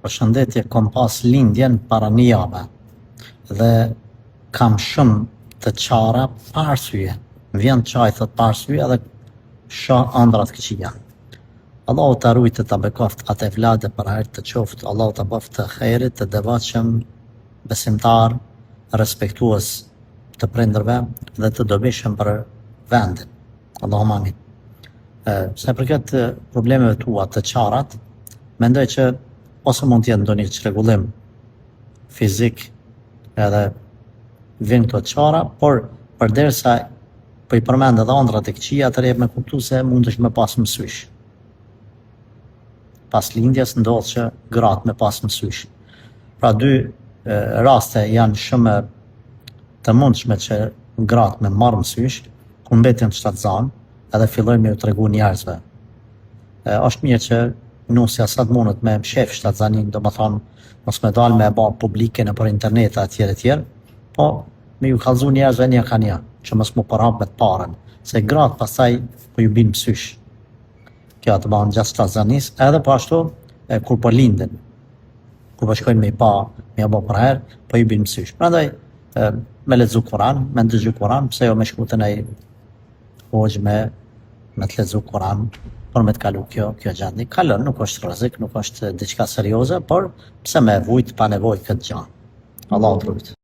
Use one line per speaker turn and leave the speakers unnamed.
Përshëndetje, kom pas lindjen para një jave dhe kam shumë të qara pa arsye. Më vjen qaj thot pa arsye dhe shoh ëndrat këqija. Allahu ta rujtë ta bekoft atë vlade për herë të qoftë, Allahu ta bëft të khairit, të devotshëm, besimtar, respektues të prindërve dhe të dobishëm për vendin. Allahumma amin. Se përket problemeve tua të qarat, mendoj që ose mund t'jetë ndonjë çrregullim fizik edhe vjen këto qara, por përderisa po i përmend edhe ëndrat e këqija, atëherë jep me kuptu se mundesh me pas mësysh. Pas lindjes ndodh që gratë me pas mësysh. Pra dy raste janë shumë të mundshme që gratë me marrë mësysh, ku mbeten shtatzanë edhe fillojnë me ju tregu njerëzve. Është mirë që nusja sa të mundet me mshef shtatzanin, do më thonë mos me dalë me e ba publike në për internet etj, po me ju kallëzu njerëzve një ka një, që mos mu përhap me të parën, se gratë pastaj po ju bin mësysh. Kjo të banë gjatë shtatzanis, edhe po ashtu kur po lindin, kur po shkojnë me i pa, me i ba për herë, po ju bin mësysh. Prandaj me lexu Kur'an, me ndëgju Kur'an, pse jo me shku të nej hoxh me të lexu Kur'an, por me të kalu kjo gjendje. Kalon, nuk është rrezik, nuk është diçka serioze, por pse me vujt pa nevojë këtë gjë. Allahu të rujtë.